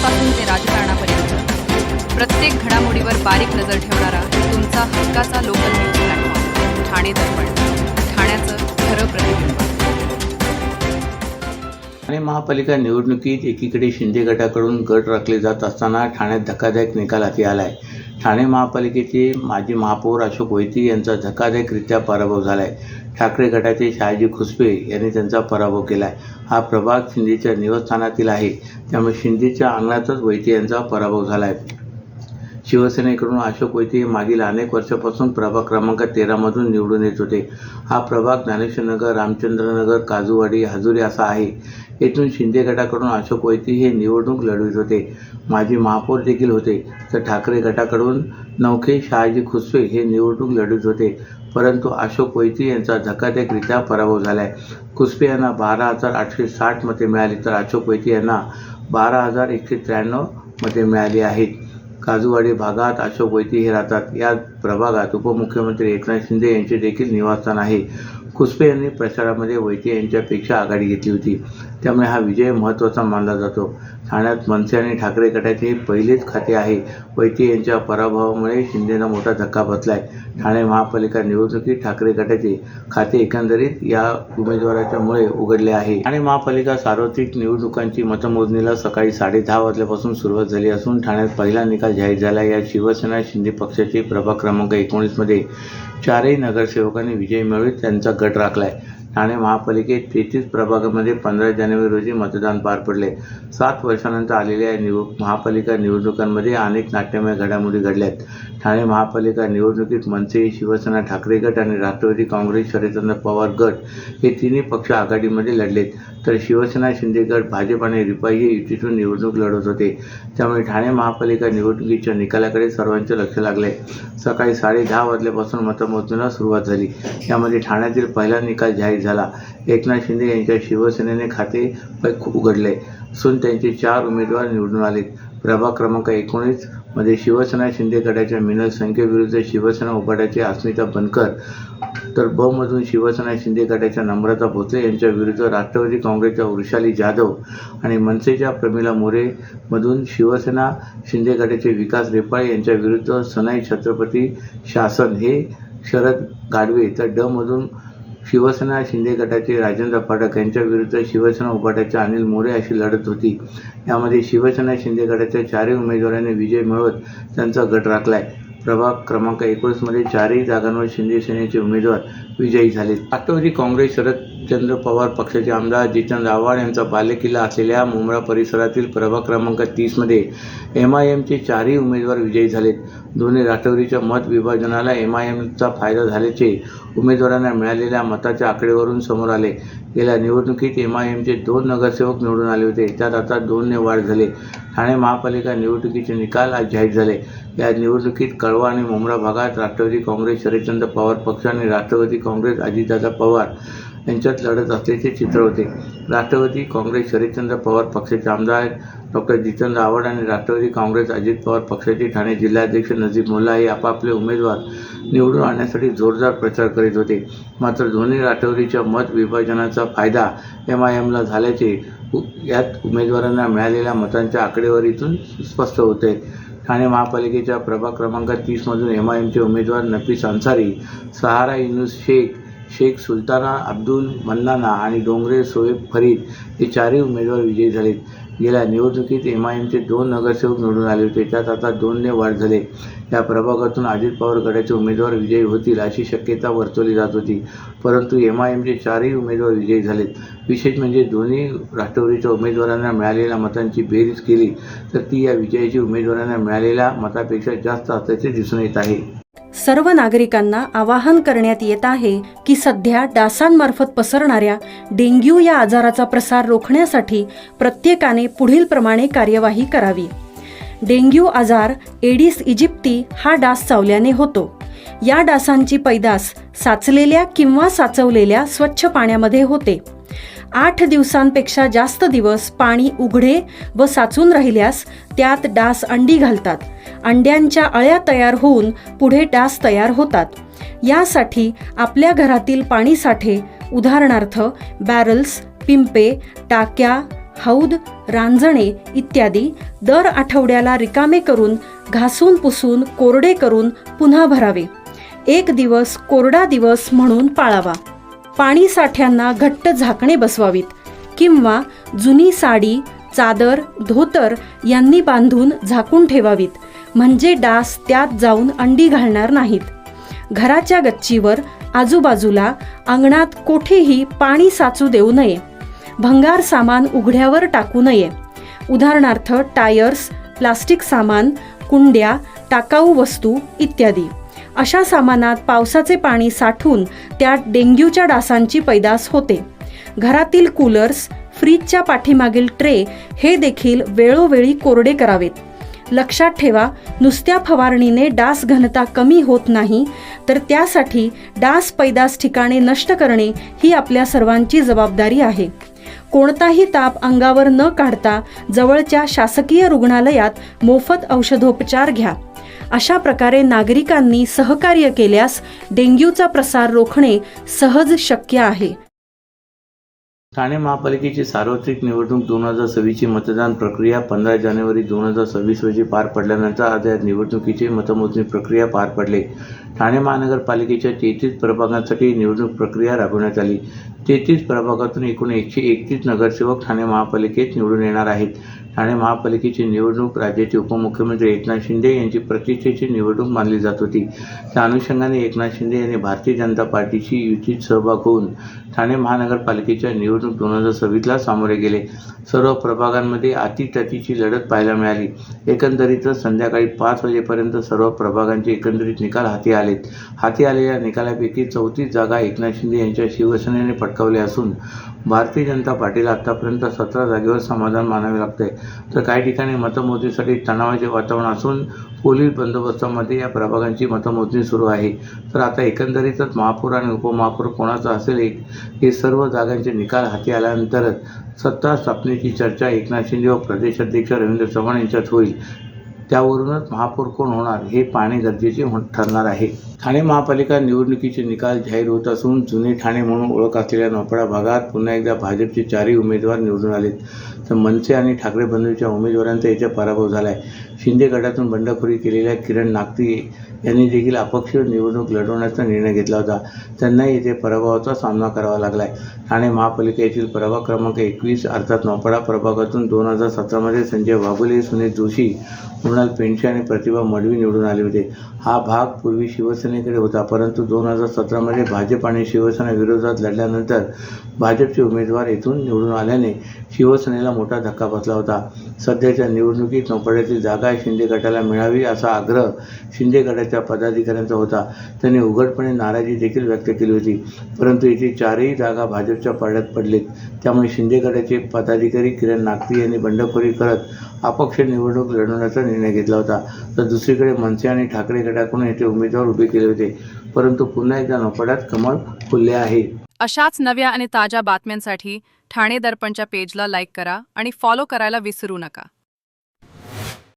राजकारणापासून ते राजकारणापर्यंत प्रत्येक घडामोडीवर बारीक नजर ठेवणारा तुमचा हक्काचा लोकल न्यूज प्लॅटफॉर्म ठाणे दर्पण, ठाण्याचं खरं प्रतिबिंब. ठाणे महापालिका निवडणुकीत एकीकडे शिंदे गटाकडून गट राखले जात असताना ठाण्यात धक्कादायक निकाल हाती आला आहे. ठाणे महापालिकेचे माजी महापौर अशोक वैती यांचा धक्कादायकरित्या पराभव झाला आहे. ठाकरे गटाचे शहाजी खुसपे यांनी त्यांचा पराभव केला आहे. हा प्रभाग शिंदेच्या निवासस्थानातील आहे, त्यामुळे शिंदेच्या अंगणातच वैती यांचा पराभव झाला आहे. शिवसेनेकडून अशोक वैती हे मागील अनेक वर्षापासून प्रभाग क्रमांक 13मधून निवडून येत होते. हा प्रभाग ज्ञानेश्वरनगर, रामचंद्रनगर, काजूवाडी, हजुरी असा आहे. येथून शिंदे गटाकडून अशोक वैती हे निवडणूक लढवित होते. माजी महापौर देखील होते. तर ठाकरे गटाकडून नवखे शहाजी खुसपे हे निवडणूक लढवित होते. परंतु अशोक वैती यांचा धक्कादायकरित्या पराभव झाला आहे. खुसपे यांना 12,860 मते मिळाली, तर अशोक वैती यांना 12,193 मते मिळाली आहेत. काजूवाडी भागात अशोक वैती हे राहतात. या प्रभागात उपमुख्यमंत्री एकनाथ शिंदे यांचे देखील निवासस्थान आहे. खुसपे यांनी प्रचारामध्ये वैती यांच्यापेक्षा आघाडी घेतली होती, त्यामुळे हा विजय महत्त्वाचा मानला जातो. ठाण्यात मनसे आणि ठाकरे गटाचे हे पहिलेच खाते आहे. वैती यांच्या पराभवामुळे शिंदेंना मोठा धक्का बसला आहे. ठाणे महापालिका निवडणुकीत ठाकरे गटाचे खाते एकंदरीत या उमेदवाराच्यामुळे उघडले आहे. ठाणे महापालिका सार्वत्रिक निवडणुकांची मतमोजणीला सकाळी 10:30 वाजल्यापासून सुरुवात झाली असून ठाण्यात पहिला निकाल जाहीर झाला. या शिवसेना शिंदे पक्षाचे प्रभाग क्रमांक 19मध्ये 4ही नगरसेवकांनी विजय मिळवत त्यांचा गट राखला आहे. ठाणे महापालिकेत 33 प्रभागामध्ये 15 जानेवारी रोजी मतदान पार पडले. 7 वर्षानंतर आलेल्या महापालिका निवडणुकांमध्ये अनेक नाट्यमय घडामोडी घडल्या आहेत. ठाणे महापालिका निवडणुकीत मनसे, शिवसेना, ठाकरे गट आणि राष्ट्रवादी काँग्रेस, शरदचंद्र पवार गट हे तिन्ही पक्ष आघाडीमध्ये लढलेत, तर शिवसेना, शिंदे गट, भाजप आणि रिपाई हे युतीतून निवडणूक लढवत होते. त्यामुळे ठाणे महापालिका निवडणुकीच्या निकालाकडे सर्वांचे लक्ष लागले. सकाळी 10:30 वाजल्यापासून मतमोजणीला सुरुवात झाली. यामध्ये ठाण्यातील पहिला निकाल जाहीर झाला. एकनाथ शिंदे यांच्या शिवसेनेने खाते उघडले असून त्यांचे 4 उमेदवार निवडून आले. प्रभाग क्रमांक 19 मध्ये शिवसेना शिंदे गटाच्या मिनल संख्येविरुद्ध शिवसेना उपाटाचे अस्मिता बनकर, तर ब मधून शिवसेना शिंदे गटाच्या नम्रता भोसले यांच्या विरुद्ध राष्ट्रवादी काँग्रेसच्या वृषाली जाधव आणि मनसेच्या प्रमिला मोरे मधून शिवसेना शिंदे गटाचे विकास रेपाळे यांच्या विरुद्ध सनाई छत्रपती शासन हे शरद गाडवे, तर ड मधून शिवसेना शिंदे गटाचे राजेंद्र पाठक यांच्या विरुद्ध शिवसेना उपाटाचे अनिल मोरे अशी लढत होती. यामध्ये शिवसेना शिंदे गटाच्या 4ही उमेदवारांनी विजय मिळवत त्यांचा गट राखलाय. प्रभाग क्रमांक 19मध्ये 4ही जागांवर शिंदे सेनेचे उमेदवार विजयी झाले. राष्ट्रवादी काँग्रेस शरदचंद्र पवार पक्षाचे आमदार जितेंद्र आव्हाड यांचा बालेकिल्ला असलेल्या मुंब्रा परिसरातील प्रभाग क्रमांक 30मध्ये MIMचे 4ही उमेदवार विजयी झालेत. दोन्ही राष्ट्रवादीच्या मत विभाजनाला MIMचा फायदा झाल्याचे उमेदवारांना मिळालेल्या मताच्या आकडेवरून समोर आले. गेल्या निवडणुकीत MIMचे 2 नगरसेवक निवडून आले होते, त्यात आता 2ने वाढ झाले. ठाणे महापालिका निवडणुकीचे निकाल आज जाहीर झाले. या निवडणुकीत कळवा आणि मुंब्रा भागात राष्ट्रवादी काँग्रेस शरदचंद्र पवार पक्ष आणि राष्ट्रवादी काँग्रेस अजितदादा पवार यांच्यात लढत असल्याचे चित्र होते. राष्ट्रवादी काँग्रेस शरदचंद्र पवार पक्षाचे आमदार डॉ. जितेंद्र आव्हाड आणि राष्ट्रवादी काँग्रेस अजित पवार पक्षाचे ठाणे जिल्हाध्यक्ष नजीब मुल्ला हे आपापले उमेदवार निवडून आणण्यासाठी जोरदार प्रचार करीत होते. मात्र दोन्ही राष्ट्रवादीच्या मत विभाजनाचा फायदा MIMला झाल्याचे यात उमेदवारांना मिळालेल्या मतांच्या आकडेवारीतून स्पष्ट होते. ठाणे महापालिकेच्या प्रभाग क्रमांक 30मधून MIMचे उमेदवार नफीस अन्सारी, सहारा युनुस शेख, शेख सुलताना अब्दुल मन्नाना आणि डोंगरे सोएब फरीद हे 4ही उमेदवार विजयी झालेत. गेल्या निवडणुकीत MIMचे 2 नगरसेवक निवडून आले होते, त्यात आता 2ने वाढ झाले. या प्रभागातून अजित पवार गटाचे उमेदवार विजयी होतील अशी शक्यता वर्तवली जात होती, परंतु MIMचे 4ही उमेदवार विजयी झालेत. विशेष म्हणजे दोन्ही राष्ट्रवादीच्या उमेदवारांना मिळालेल्या मतांची बेरीज केली तर ती या विजयाची उमेदवारांना मिळालेल्या मतापेक्षा जास्त असल्याचे दिसून येत आहे. सर्व नागरिकांना आवाहन करण्यात येत आहे की सध्या डासांमार्फत पसरणाऱ्या डेंग्यू या आजाराचा प्रसार रोखण्यासाठी प्रत्येकाने पुढीलप्रमाणे कार्यवाही करावी. डेंग्यू आजार एडिस इजिप्ती हा डास चावल्याने होतो. या डासांची पैदास साचलेल्या किंवा साचवलेल्या स्वच्छ पाण्यामध्ये होते. 8 दिवसांपेक्षा जास्त दिवस पाणी उघडे व साचून राहिल्यास त्यात डास अंडी घालतात. अंड्यांच्या अळ्या तयार होऊन पुढे डास तयार होतात. यासाठी आपल्या घरातील पाणी साठे उदाहरणार्थ बॅरल्स, पिंपे, टाक्या, हौद, रांजणे इत्यादी दर आठवड्याला रिकामे करून घासून पुसून कोरडे करून पुन्हा भरावे. 1 दिवस कोरडा दिवस म्हणून पाळावा. पाणी साठ्यांना घट्ट झाकणे बसवावीत किंवा जुनी साडी, चादर, धोतर यांनी बांधून झाकून ठेवावीत, म्हणजे डास त्यात जाऊन अंडी घालणार नाहीत. घराच्या गच्चीवर, आजूबाजूला, अंगणात कोठेही पाणी साचू देऊ नये. भंगार सामान उघड्यावर टाकू नये. उदाहरणार्थ टायर्स, प्लास्टिक सामान, कुंड्या, टाकाऊ वस्तू इत्यादी. अशा सामानात पावसाचे पाणी साठून त्यात डेंग्यूच्या डासांची पैदास होते. घरातील कूलर्स, फ्रीजच्या पाठीमागील ट्रे हे देखील वेळोवेळी कोरडे करावेत. लक्षात ठेवा, नुसत्या फवारणीने डास घनता कमी होत नाही, तर त्यासाठी डास पैदास ठिकाणे नष्ट करणे ही आपल्या सर्वांची जबाबदारी आहे. कोणताही ताप अंगावर न काढता जवळच्या शासकीय रुग्णालयात मोफत औषधोपचार घ्या. अशा प्रकारे नागरिकांनी सहकार्य केल्यास डेंग्यूचा प्रसार रोखणे सहज शक्य आहे. ठाणे महापालिकेची सार्वत्रिक निवडणूक 2026ची मतदान प्रक्रिया 15 जानेवारी 2026 रोजी पार पडल्यानंतर आज या निवडणुकीची मतमोजणी प्रक्रिया पार पडली. ठाणे महानगरपालिकेच्या 33 प्रभागांसाठी निवडणूक प्रक्रिया राबवण्यात आली. 33 प्रभागातून एकूण 131 नगरसेवक ठाणे महापालिकेत निवडून येणार आहेत. ठाणे महापालिकेची निवडणूक राज्याचे उपमुख्यमंत्री एकनाथ शिंदे यांची प्रतिष्ठेची निवडणूक मानली जात होती. त्या अनुषंगाने एकनाथ शिंदे यांनी भारतीय जनता पार्टीशी युतीत सहभाग होऊन ठाणे महानगरपालिकेच्या निवडणूक 2026ला सामोरे गेले. सर्व प्रभागांमध्ये अटीतटीची लढत पाहायला मिळाली. एकंदरीतच संध्याकाळी 5 वाजेपर्यंत सर्व प्रभागांचे एकंदरीत निकाल हाती आलेत. हाती आलेल्या निकालापैकी 34 जागा एकनाथ शिंदे यांच्या शिवसेनेने पटकावल्या असून भारतीय जनता पार्टीला आतापर्यंत 17 जागेवर समाधान मानावे लागते. तर काही ठिकाणी मतमोजणीसाठी तणावाचे वातावरण असून पोलीस बंदोबस्तामध्ये या प्रभागांची मतमोजणी सुरू आहे. तर आता एकंदरीतच महापौर आणि उपमहापौर कोणाचा असेल हे सर्व जागांचे निकाल हाती आल्यानंतरच सत्ता स्थापनेची चर्चा एकनाथ शिंदे व प्रदेशाध्यक्ष रवींद्र चव्हाण यांच्यात होईल. त्यावरूनच महापौर कोण होणार हे पाहणे गरजेचे ठरणार आहे. ठाणे महापालिका निवडणुकीचे निकाल जाहीर होत असून जुने ठाणे म्हणून ओळख असलेल्या नौपाडा भागात पुन्हा एकदा भाजपचे 4ही उमेदवार निवडून आलेत. तर मनसे आणि ठाकरे बंधूंच्या उमेदवारांचा याचा पराभव झाला आहे. शिंदे गटातून बंडखोरी केलेल्या किरण नागती यांनी देखील अपक्ष निवडणूक लढवण्याचा निर्णय घेतला होता. त्यांनाही येथे पराभवाचा सामना करावा लागला आहे. ठाणे महापालिका येथील प्रभाग क्रमांक 21 अर्थात नौपाडा प्रभागातून 2017मध्ये संजय वाघोले, सुनील जोशी, मृणाल पेंडसे आणि प्रतिभा मडवी निवडून आले होते. हा भाग पूर्वी शिवसेनेकडे होता, परंतु 2017मध्ये भाजप आणि शिवसेना विरोधात लढल्यानंतर भाजपचे उमेदवार येथून निवडून आल्याने शिवसेनेला मोठा धक्का बसला होता. सध्याच्या निवडणुकीत नौपाड्यातील जागा शिंदे गटाला मिळावी असा आग्रह शिंदे गटाच्या पदाधिकाऱ्यांचा होता. त्यांनी उघडपणे नाराजी देखील व्यक्त केली होती. परंतु येथे 4ही जागा भाजपच्या पारड्यात पडलेत. त्यामुळे शिंदे गटाचे पदाधिकारी किरण नागती यांनी बंडखोरी करत अपक्ष निवडणूक लढवण्याचा निर्णय घेतला होता. तर दुसरीकडे मनसे आणि ठाकरे गटाकडून येथे उमेदवार उभे केले होते. परंतु पुन्हा एकदा नौपाड्यात कमळ फुलले आहे. अशाच नव्या आणि ताज्या बातम्यांसाठी ठाणे दर्पणच्या पेजला लाईक करा आणि फॉलो करायला विसरू नका.